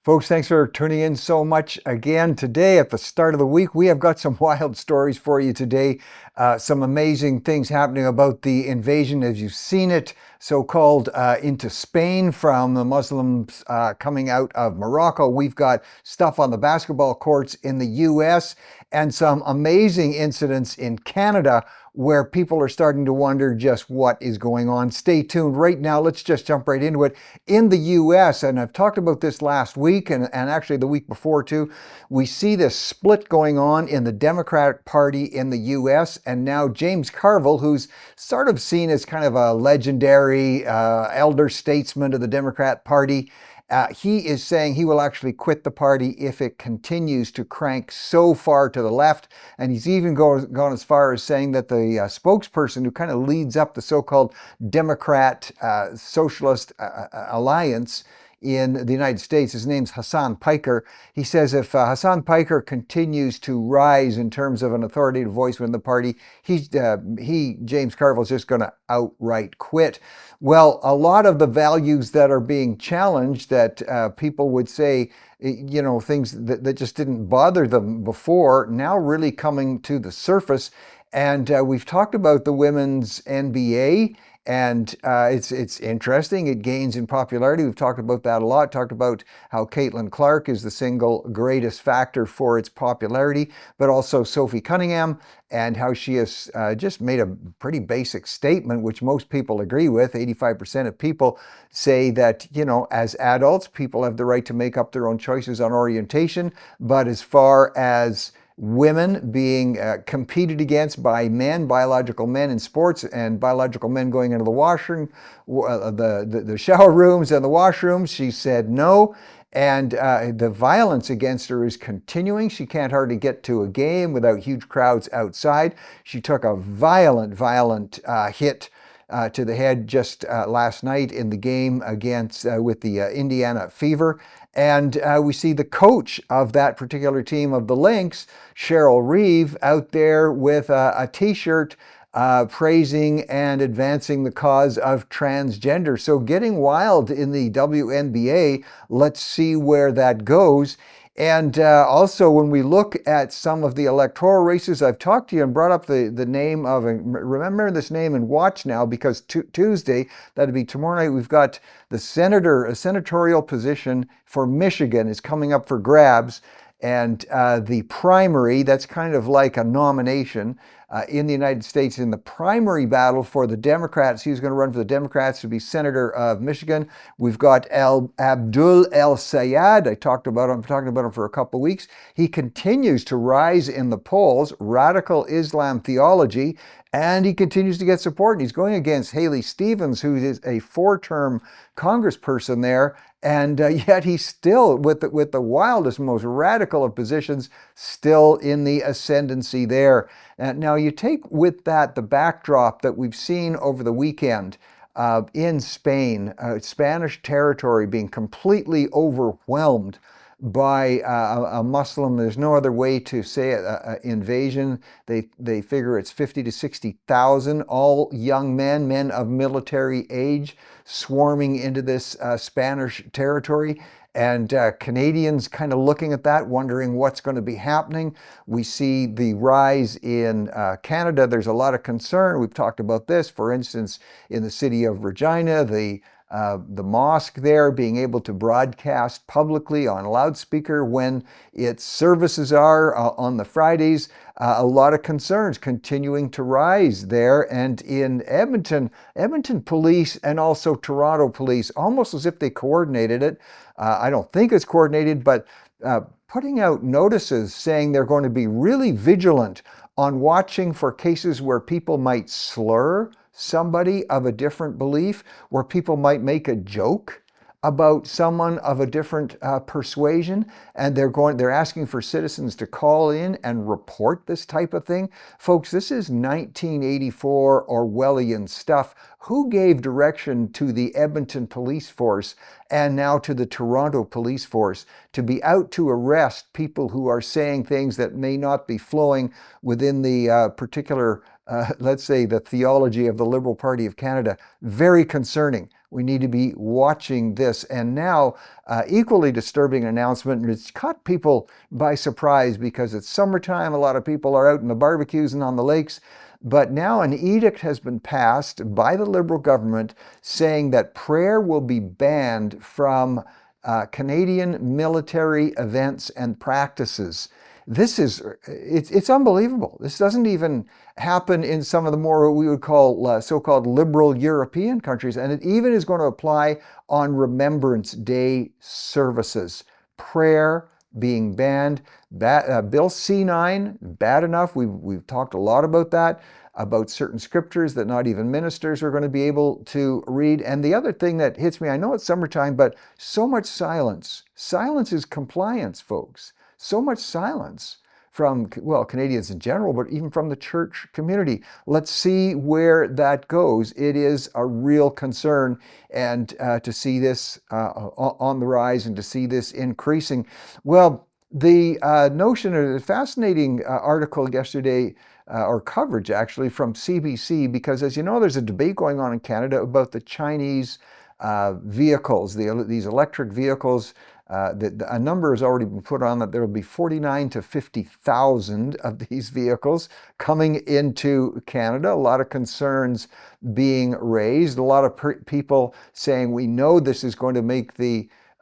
Folks, thanks for tuning in so much again. Today, at the start of the week, we have got some wild stories for you today. Some amazing things happening about the invasion, as you've seen it, so-called into Spain from the Muslims coming out of Morocco. We've got stuff on the basketball courts in the U.S. and some amazing incidents in Canada where people are starting to wonder just what is going on. Stay tuned. Right now, let's just jump right into it. In the U.S., and I've talked about this last week and actually the week before too, we see this split going on in the Democratic Party in the U.S. And now James Carville, who's sort of seen as kind of a legendary elder statesman of the Democrat Party, he is saying he will actually quit the party if it continues to crank so far to the left. And he's even gone as far as saying that the spokesperson who kind of leads up the so-called Democrat Socialist Alliance in the United States, his name's Hassan Piker. He says if Hassan Piker continues to rise in terms of an authoritative voice within the party, James Carville, is just going to outright quit. Well, a lot of the values that are being challenged that people would say, things that just didn't bother them before, now really coming to the surface. And we've talked about the women's NBA. And it's interesting. It gains in popularity. We've talked about that a lot. Talked about how Caitlin Clark is the single greatest factor for its popularity, but also Sophie Cunningham and how she has just made a pretty basic statement, which most people agree with. 85% of people say that, as adults, people have the right to make up their own choices on orientation. But as far as women being competed against by men, biological men in sports, and biological men going into the washroom, the shower rooms and the washrooms, she said no. And the violence against her is continuing. She can't hardly get to a game without huge crowds outside. She took a violent hit to the head just last night in the game against with the Indiana Fever. And we see the coach of that particular team of the Lynx, Cheryl Reeve, out there with a t-shirt praising and advancing the cause of transgender. So getting wild in the WNBA. Let's see where that goes. And also, when we look at some of the electoral races, I've talked to you and brought up the name of, remember this name and watch now, because Tuesday, that'd be tomorrow night, we've got the senatorial position for Michigan is coming up for grabs. And the primary, that's kind of like a nomination in the United States. In the primary battle for the Democrats, he's going to run for the Democrats to be Senator of Michigan. We've got Abdul El Sayed. I'm talking about him for a couple of weeks. He continues to rise in the polls, radical Islam theology, and he continues to get support. And he's going against Haley Stevens, who is a 4-term congressperson there. And yet he's still, with the wildest, most radical of positions, still in the ascendancy there. Now you take with that the backdrop that we've seen over the weekend in Spain, Spanish territory being completely overwhelmed by a Muslim. There's no other way to say it, invasion. They figure it's 50 to 60,000, all young men of military age, swarming into this Spanish territory. And Canadians kind of looking at that, wondering what's going to be happening. We see the rise in Canada. There's a lot of concern. We've talked about this, for instance, in the city of Regina, the mosque there being able to broadcast publicly on loudspeaker when its services are on the Fridays. A lot of concerns continuing to rise there. And in Edmonton police and also Toronto police, almost as if they coordinated it. I don't think it's coordinated, but putting out notices saying they're going to be really vigilant on watching for cases where people might slur somebody of a different belief, where people might make a joke about someone of a different persuasion, and they're asking for citizens to call in and report this type of thing. Folks, this is 1984 Orwellian stuff. Who gave direction to the Edmonton police force and now to the Toronto police force to be out to arrest people who are saying things that may not be flowing within the particular let's say, the theology of the Liberal Party of Canada? Very concerning. We need to be watching this. And now, equally disturbing announcement, and it's caught people by surprise because it's summertime. A lot of people are out in the barbecues and on the lakes. But now an edict has been passed by the Liberal government saying that prayer will be banned from Canadian military events and practices. It's unbelievable. This doesn't even happen in some of the more what we would call so-called liberal European countries, and it even is going to apply on Remembrance Day services. Prayer being banned. Bill C9, bad enough. We've talked a lot about that, about certain scriptures that not even ministers are going to be able to read. And the other thing that hits me, I know it's summertime, but so much silence. Silence is compliance, folks. So much silence from, well, Canadians in general, but even from the church community. Let's see where that goes. It is a real concern, and to see this on the rise and to see this increasing. Well, the notion, of a fascinating article yesterday, or coverage actually, from CBC, because as you know, there's a debate going on in Canada about the Chinese vehicles, these electric vehicles. A number has already been put on that there will be 49 to 50,000 of these vehicles coming into Canada. A lot of concerns being raised. A lot of people saying we know this is going to make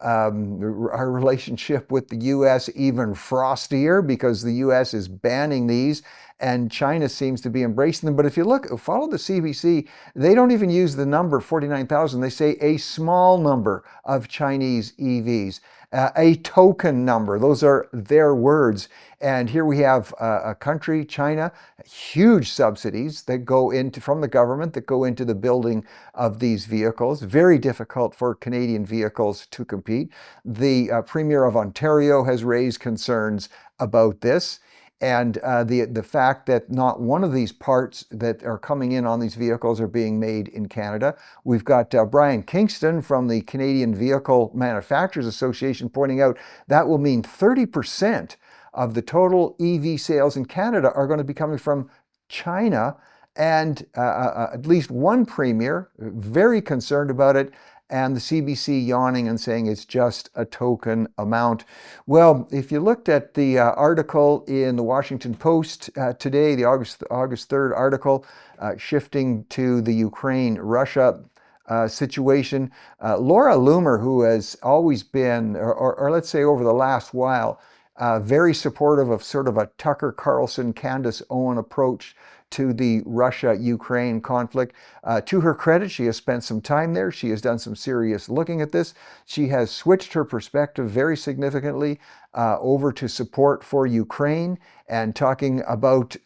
our relationship with the U.S. even frostier because the U.S. is banning these and China seems to be embracing them. But if you follow the CBC, they don't even use the number 49,000. They say a small number of Chinese EVs, a token number. Those are their words. And here we have a country, China, huge subsidies that go from the government that go into the building of these vehicles. Very difficult for Canadian vehicles to compete. The Premier of Ontario has raised concerns about this. And the fact that not one of these parts that are coming in on these vehicles are being made in Canada. We've got Brian Kingston from the Canadian Vehicle Manufacturers Association pointing out that will mean 30% of the total EV sales in Canada are going to be coming from China. And at least one premier very concerned about it, and the CBC yawning and saying it's just a token amount. Well, if you looked at the article in the Washington Post today, the August 3rd article, shifting to the Ukraine-Russia situation, Laura Loomer, who has always been, or let's say over the last while, very supportive of sort of a Tucker Carlson, Candace Owen approach to the Russia-Ukraine conflict. To her credit, she has spent some time there. She has done some serious looking at this. She has switched her perspective very significantly over to support for Ukraine and talking about,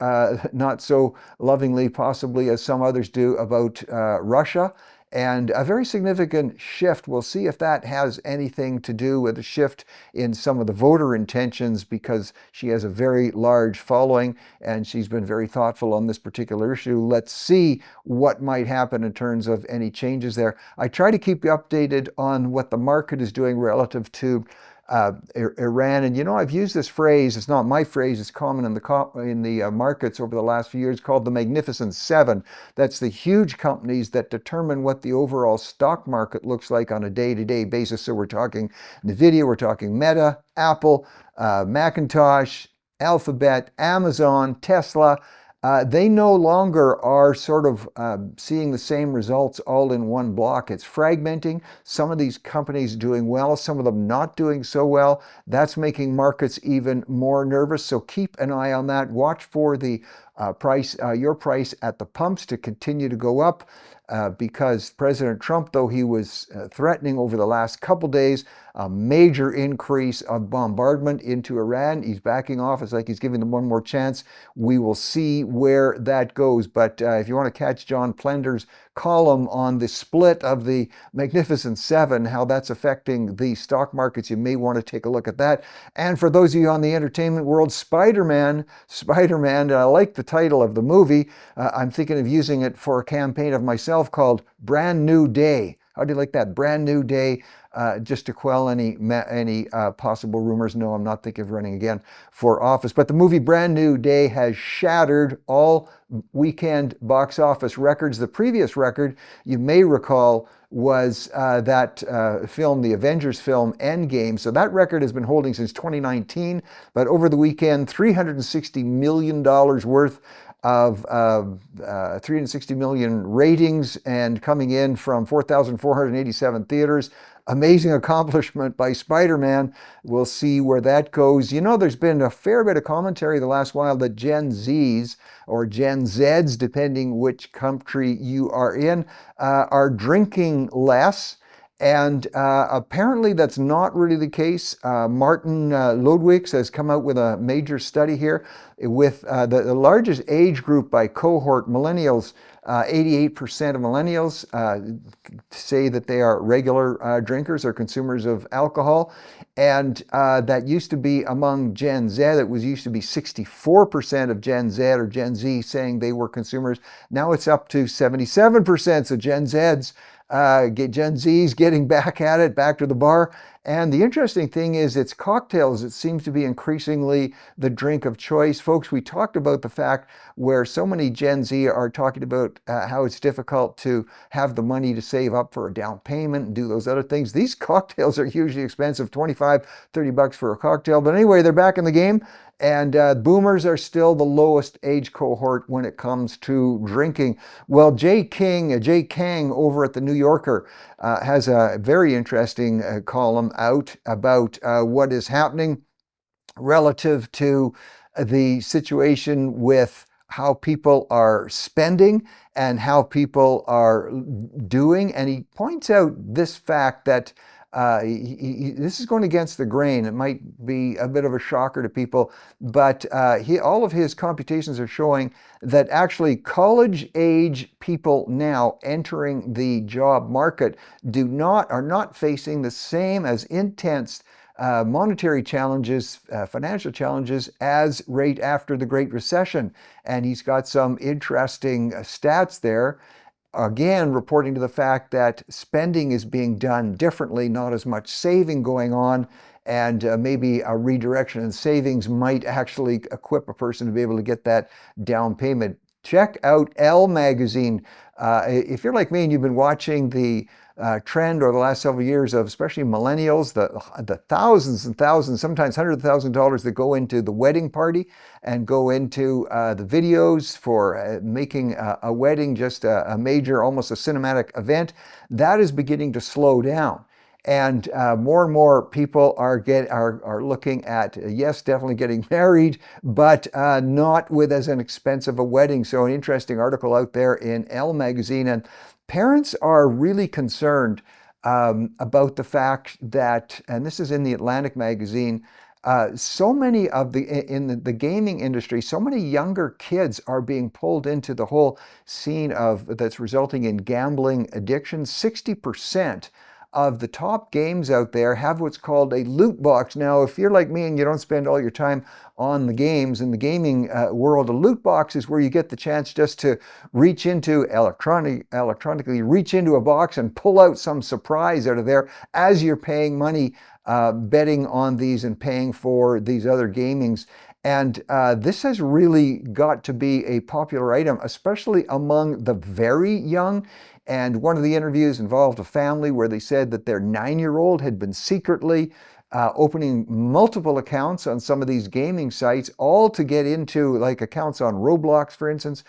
not so lovingly possibly as some others do, about Russia. And a very significant shift. We'll see if that has anything to do with a shift in some of the voter intentions, because she has a very large following and she's been very thoughtful on this particular issue. Let's see what might happen in terms of any changes there. I try to keep you updated on what the market is doing relative to Iran. And you know, I've used this phrase, it's not my phrase, it's common in the markets over the last few years, called the Magnificent Seven. That's the huge companies that determine what the overall stock market looks like on a day-to-day basis. So we're talking NVIDIA, we're talking Meta, Apple, Macintosh, Alphabet, Amazon, Tesla. They no longer are sort of seeing the same results all in one block. It's fragmenting. Some of these companies doing well, some of them not doing so well. That's making markets even more nervous. So keep an eye on that. Watch for the your price at the pumps to continue to go up. Because President Trump, though he was threatening over the last couple days a major increase of bombardment into Iran, he's backing off. It's like he's giving them one more chance. We will see where that goes. But if you want to catch John Plender's column on the split of the Magnificent Seven, how that's affecting the stock markets, you may want to take a look at that. And for those of you on the entertainment world, Spider-Man, and I like the title of the movie. I'm thinking of using it for a campaign of myself called Brand New Day. How do you like that? Brand New Day, just to quell any possible rumors. No, I'm not thinking of running again for office. But the movie Brand New Day has shattered all weekend box office records. The previous record, you may recall, was that film, the Avengers film Endgame. So that record has been holding since 2019, but over the weekend, $360 million worth of 360 million ratings and coming in from 4,487 theaters. Amazing accomplishment by Spider-Man. We'll see where that goes. You know, there's been a fair bit of commentary the last while that Gen Zs or Gen Zs, depending which country you are in, are drinking less. And apparently that's not really the case. Martin Lodewijk has come out with a major study here with the largest age group by cohort, millennials. 88% of millennials say that they are regular drinkers or consumers of alcohol. And that used to be among Gen Z. It used to be 64% of Gen Z or Gen Z saying they were consumers. Now it's up to 77%. So Gen Zs, Gen Z's getting back at it, back to the bar. And the interesting thing is it's cocktails. It seems to be increasingly the drink of choice. Folks, we talked about the fact where so many Gen Z are talking about how it's difficult to have the money to save up for a down payment and do those other things. These cocktails are hugely expensive, 25, 30 bucks for a cocktail. But anyway, they're back in the game. And boomers are still the lowest age cohort when it comes to drinking. Well, Jay Kang over at the New Yorker has a very interesting column out about what is happening relative to the situation with how people are spending and how people are doing. And he points out this fact that this is going against the grain. It might be a bit of a shocker to people, but all of his computations are showing that actually college-age people now entering the job market are not facing the same as intense monetary challenges, financial challenges as right after the Great Recession. And he's got some interesting stats there. Again, reporting to the fact that spending is being done differently, not as much saving going on, and maybe a redirection in savings might actually equip a person to be able to get that down payment. Check out Elle magazine. If you're like me and you've been watching the trend over the last several years of especially millennials, the thousands and thousands, sometimes hundreds of thousands of dollars that go into the wedding party and go into the videos for making a wedding just a major, almost a cinematic event, that is beginning to slow down. And more people are looking at, yes, definitely getting married, but not with as an expensive a wedding. So an interesting article out there in Elle magazine. And parents are really concerned about the fact that, and this is in the Atlantic magazine, so many in the gaming industry, so many younger kids are being pulled into the whole scene that's resulting in gambling addiction. 60% of the top games out there have what's called a loot box. Now, if you're like me and you don't spend all your time on the games in the gaming world, a loot box is where you get the chance just to reach into electronically reach into a box and pull out some surprise out of there as you're paying money, betting on these and paying for these other gamings. And this has really got to be a popular item, especially among the very young. And one of the interviews involved a family where they said that their 9-year-old had been secretly opening multiple accounts on some of these gaming sites, all to get into, like accounts on Roblox, for instance,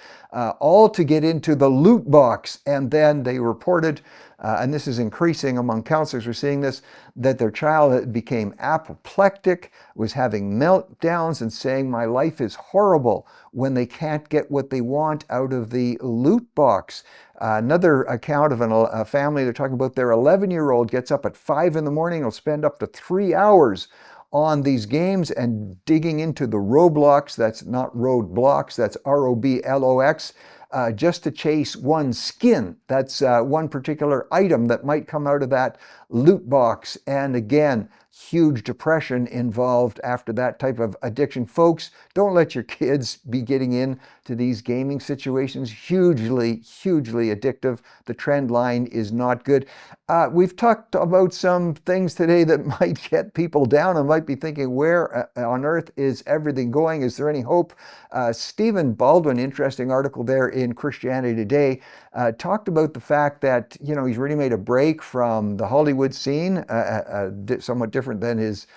all to get into the loot box. And then they reported, and this is increasing among counselors, we're seeing this, that their child became apoplectic, was having meltdowns and saying, my life is horrible, when they can't get what they want out of the loot box. Another account of a family, they're talking about their 11-year-old gets up at 5 in the morning, will spend up to 3 hours on these games and digging into the Roblox, that's not roadblocks, that's ROBLOX, just to chase one skin. That's one particular item that might come out of that loot box. And again, huge depression involved after that type of addiction. Folks, don't let your kids be getting into these gaming situations. Hugely, hugely addictive. The trend line is not good. We've talked about some things today that might get people down and might be thinking, where on earth is everything going? Is there any hope? Stephen Baldwin, interesting article there in Christianity Today, talked about the fact that, you know, he's really made a break from the Hollywood scene, somewhat different than his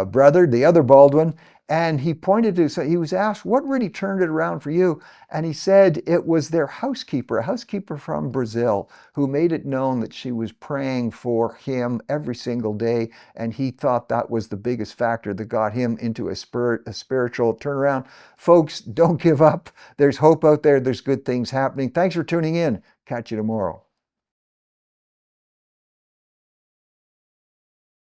brother, the other Baldwin. And he pointed to, so he was asked, what really turned it around for you? And he said it was their housekeeper, a housekeeper from Brazil, who made it known that she was praying for him every single day. And he thought that was the biggest factor that got him into a spiritual turnaround. Folks, don't give up. There's hope out there. There's good things happening. Thanks for tuning in. Catch you tomorrow.